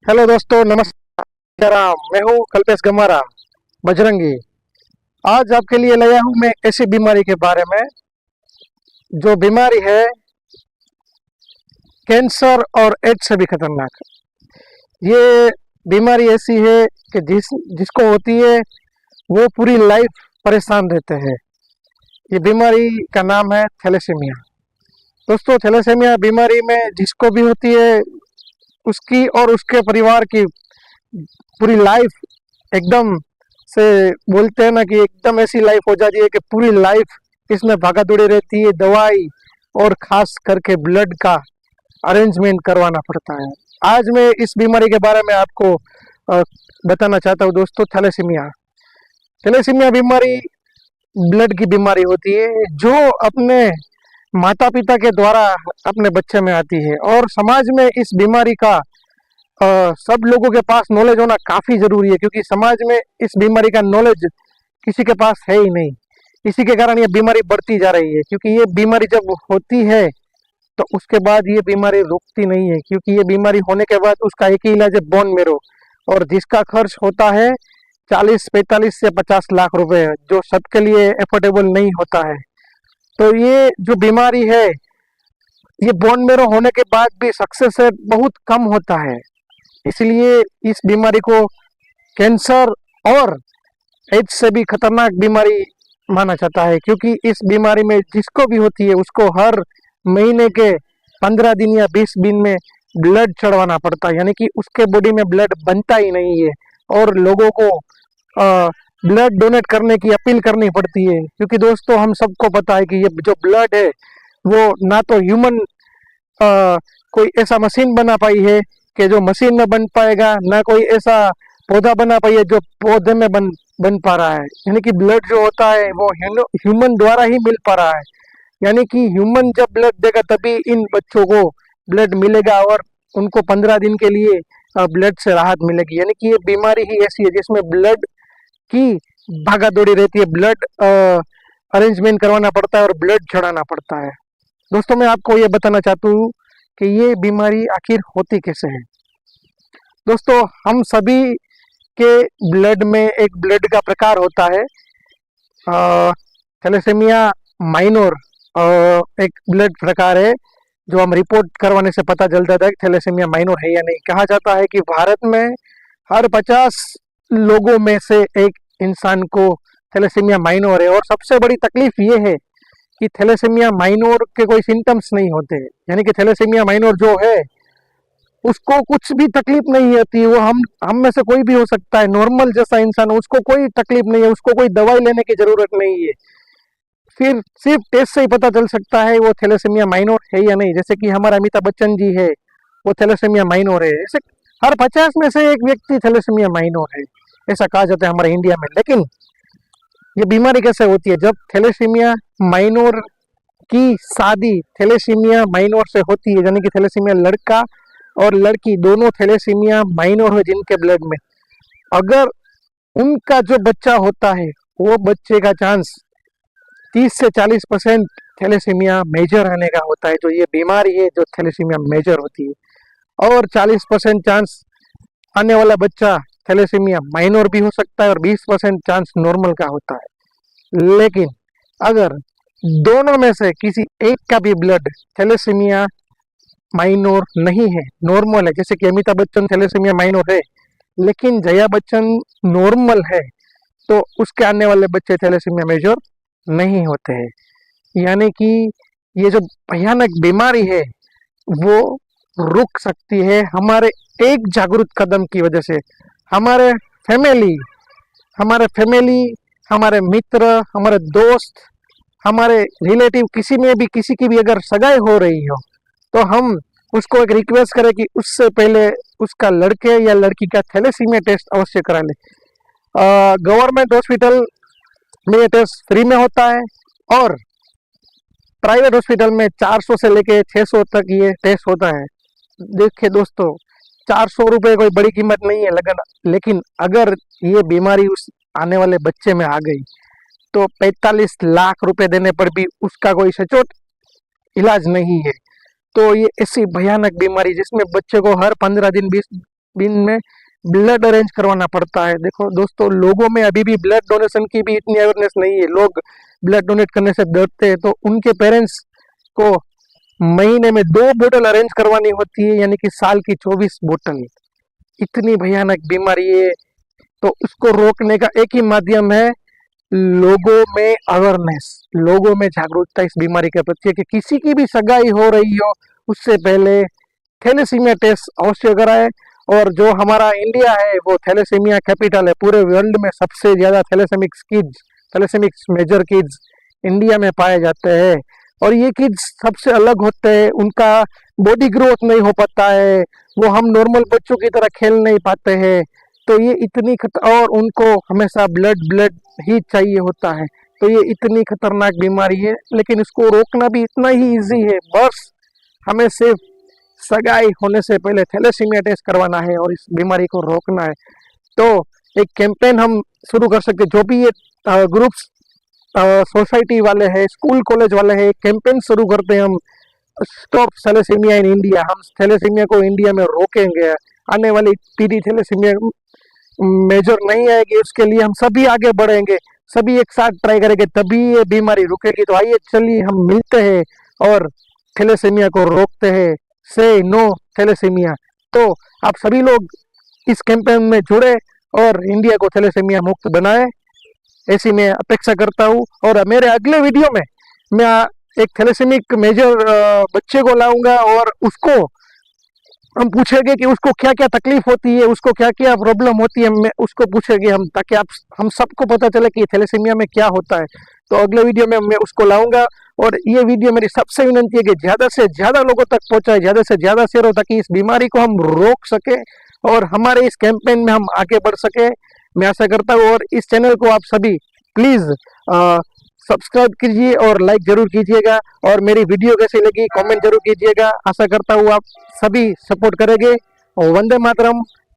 Hello दोस्तों, नमस्कार। मैं हूँ कल्पेश गमारा बजरंगी। आज आपके लिए लाया हूँ मैं ऐसी बीमारी के बारे में, जो बीमारी है कैंसर और एड्स से भी खतरनाक। ये बीमारी ऐसी है कि जिसको होती है वो पूरी लाइफ परेशान रहते हैं। ये बीमारी का नाम है थैलेसीमिया। दोस्तों, थैलेसीमिया बीमारी में जिसको भी होती है उसकी और उसके परिवार की पूरी लाइफ एकदम से, बोलते हैं ना कि एकदम ऐसी लाइफ हो जाती है कि पूरी लाइफ इसमें भागा दौड़ी रहती है। दवाई और खास करके ब्लड का अरेंजमेंट करवाना पड़ता है। आज मैं इस बीमारी के बारे में आपको अ, बताना चाहता हूँ दोस्तों। थैलेसीमिया थैलेसीमिया बीमारी ब्लड की बीमारी होती है, जो अपने माता पिता के द्वारा अपने बच्चे में आती है। और समाज में इस बीमारी का सब लोगों के पास नॉलेज होना काफी जरूरी है, क्योंकि समाज में इस बीमारी का नॉलेज किसी के पास है ही नहीं। इसी के कारण ये बीमारी बढ़ती जा रही है, क्योंकि ये बीमारी जब होती है तो उसके बाद ये बीमारी रुकती नहीं है, क्योंकि ये बीमारी होने के बाद उसका एक ही इलाज है, बोन मेरो। और जिसका खर्च होता है 40-45 से 50 लाख रुपए, जो सबके लिए एफोर्डेबल नहीं होता है। तो ये जो बीमारी है, ये बोन मेरो होने के बाद भी सक्सेस रेट बहुत कम होता है। इसलिए इस बीमारी को कैंसर और एड्स से भी खतरनाक बीमारी माना जाता है, क्योंकि इस बीमारी में जिसको भी होती है उसको हर महीने के 15 दिन या 20 दिन में ब्लड चढ़वाना पड़ता है, यानी कि उसके बॉडी में ब्लड बनता ही नहीं है। और लोगों को ब्लड डोनेट करने की अपील करनी पड़ती है, क्योंकि दोस्तों हम सबको पता है कि ये जो ब्लड है वो ना तो ह्यूमन कोई ऐसा मशीन बना पाई है कि जो मशीन में बन पाएगा, ना कोई ऐसा पौधा बना पाई है जो पौधे में बन पा रहा है। यानी कि ब्लड जो होता है वो ह्यूमन द्वारा ही मिल पा रहा है। यानी कि ह्यूमन जब ब्लड देगा तभी इन बच्चों को ब्लड मिलेगा, और उनको 15 दिन के लिए ब्लड से राहत मिलेगी। यानी कि ये बीमारी ही ऐसी है जिसमें ब्लड की भागा दौड़ी रहती है, ब्लड अरेंजमेंट करवाना पड़ता है और ब्लड चढ़ाना पड़ता है। दोस्तों, मैं आपको ये बताना चाहता हूँ कि ये बीमारी आखिर होती कैसे है। दोस्तों, हम सभी के ब्लड में एक ब्लड का प्रकार होता है, थैलेसीमिया माइनर एक ब्लड प्रकार है, जो हम रिपोर्ट करवाने से पता चल जाता है कि थैलेसीमिया माइनर है या नहीं। कहा जाता है कि भारत में हर 50 लोगों में से एक इंसान को थैलेसीमिया माइनर है। और सबसे बड़ी तकलीफ ये है कि थैलेसीमिया माइनर के कोई सिम्टम्स नहीं होते। यानी कि थैलेसीमिया माइनर जो है उसको कुछ भी तकलीफ नहीं होती। वो हम में से कोई भी हो सकता है, नॉर्मल जैसा इंसान, उसको कोई तकलीफ नहीं है, उसको कोई दवाई लेने की जरूरत नहीं है। फिर सिर्फ टेस्ट से ही पता चल सकता है वो थैलेसीमिया माइनर है या नहीं। जैसे कि हमारा अमिताभ बच्चन जी है, वो थैलेसीमिया माइनर है। ऐसे हर 50 में से एक व्यक्ति थैलेसीमिया माइनर है, ऐसा कहा जाता है हमारे इंडिया में। लेकिन ये बीमारी कैसे होती है? जब थैलेसीमिया माइनर की शादी थैलेसीमिया माइनर से होती है, यानी कि थैलेसीमिया लड़का और लड़की दोनों थैलेसीमिया माइनर है जिनके ब्लड में, अगर उनका जो बच्चा होता है वो बच्चे का चांस 30 से 40% थैलेसीमिया मेजर रहने का होता है। जो ये बीमारी है जो थैलेसीमिया मेजर होती है, और 40% चांस आने वाला बच्चा थैलेसीमिया माइनर भी हो सकता है, और 20% चांस नॉर्मल का होता है। लेकिन अगर दोनों में से किसी एक का भी ब्लड थैलेसीमिया माइनर नहीं है, नॉर्मल है, जैसे कि अमिताभ बच्चन थैलेसीमिया माइनर है लेकिन जया बच्चन नॉर्मल है, तो उसके आने वाले बच्चे थैलेसीमिया मेजर नहीं होते हैं। यानी कि ये जो भयानक बीमारी है वो रुक सकती है हमारे एक जागरूक कदम की वजह से। हमारे फैमिली हमारे मित्र, हमारे दोस्त, हमारे रिलेटिव, किसी की भी अगर सगाई हो रही हो, तो हम उसको एक रिक्वेस्ट करें कि उससे पहले उसका लड़के या लड़की का थैलेसीमिया टेस्ट अवश्य करा ले। गवर्नमेंट हॉस्पिटल में ये टेस्ट फ्री में होता है, और प्राइवेट हॉस्पिटल में 400 से लेके 600 तक ये टेस्ट होता है। देखिए दोस्तों, 400 रुपये कोई बड़ी कीमत नहीं है, लेकिन अगर ये बीमारी उस आने वाले बच्चे में आ गई तो 45 लाख रुपए देने पर भी उसका कोई सचोट इलाज नहीं है। तो ये ऐसी भयानक बीमारी जिसमें बच्चे को हर 15 दिन 20 दिन में ब्लड अरेंज करवाना पड़ता है। देखो दोस्तों, लोगों में अभी भी ब्लड डोनेशन की भी इतनी अवेयरनेस नहीं है, लोग ब्लड डोनेट करने से डरते हैं। तो उनके पेरेंट्स को महीने में 2 बोतल अरेंज करवानी होती है, यानी कि साल की 24 बोतल। इतनी भयानक बीमारी है। तो उसको रोकने का एक ही माध्यम है, लोगों में अवेयरनेस, लोगों में जागरूकता इस बीमारी के प्रति, कि किसी की भी सगाई हो रही हो उससे पहले थैलेसीमिया टेस्ट अवश्य कराएं। और जो हमारा इंडिया है वो थैलेसीमिया कैपिटल है, पूरे वर्ल्ड में सबसे ज्यादा थैलेसेमिक्स मेजर किड्स इंडिया में पाए जाते हैं। और ये किड्स सबसे अलग होते हैं, उनका बॉडी ग्रोथ नहीं हो पाता है, वो हम नॉर्मल बच्चों की तरह खेल नहीं पाते हैं। तो ये इतनी और उनको हमेशा ब्लड ही चाहिए होता है। तो ये इतनी खतरनाक बीमारी है, लेकिन इसको रोकना भी इतना ही इजी है। बस हमें सिर्फ सगाई होने से पहले थैलेसीमिया टेस्ट करवाना है और इस बीमारी को रोकना है। तो एक कैंपेन हम शुरू कर सकते, जो भी ये ग्रुप्स सोसाइटी वाले हैं, स्कूल कॉलेज वाले हैं, कैंपेन शुरू करते हैं हम, स्टॉप थैलेसीमिया इन इंडिया। हम थैलेसीमिया को इंडिया में रोकेंगे, आने वाली पीढ़ी थैलेसीमिया मेजर नहीं आएगी, उसके लिए हम सभी आगे बढ़ेंगे, सभी एक साथ ट्राई करेंगे, तभी ये बीमारी रुकेगी। तो आइए चलिए हम मिलते हैं और थैलेसीमिया को रोकते हैं। से नो थैलेसीमिया। तो आप सभी लोग इस कैंपेन में जुड़े और इंडिया को थैलेसीमिया मुक्त बनाए, ऐसी मैं अपेक्षा करता हूँ। और मेरे अगले वीडियो में मैं एक थैलेसीमिक मेजर बच्चे को लाऊंगा और उसको हम पूछेंगे कि उसको क्या क्या तकलीफ होती है, उसको क्या क्या प्रॉब्लम होती है, मैं उसको पूछेंगे हम, ताकि हम सबको पता चले कि थैलेसीमिया में क्या होता है। तो अगले वीडियो में मैं उसको लाऊंगा। और ये वीडियो मेरी सबसे विनंती है कि ज़्यादा से ज़्यादा लोगों तक पहुंचाए, ज़्यादा से ज़्यादा शेयर हो, ताकि इस बीमारी को हम रोक सके और हमारे इस कैंपेन में हम आगे बढ़ सके। मैं आशा करता हूँ। और इस चैनल को आप सभी प्लीज़ सब्सक्राइब कीजिए और लाइक जरूर कीजिएगा। और मेरी वीडियो कैसी लगी कमेंट जरूर कीजिएगा। आशा करता हूँ आप सभी सपोर्ट करेंगे। और वंदे मातरम,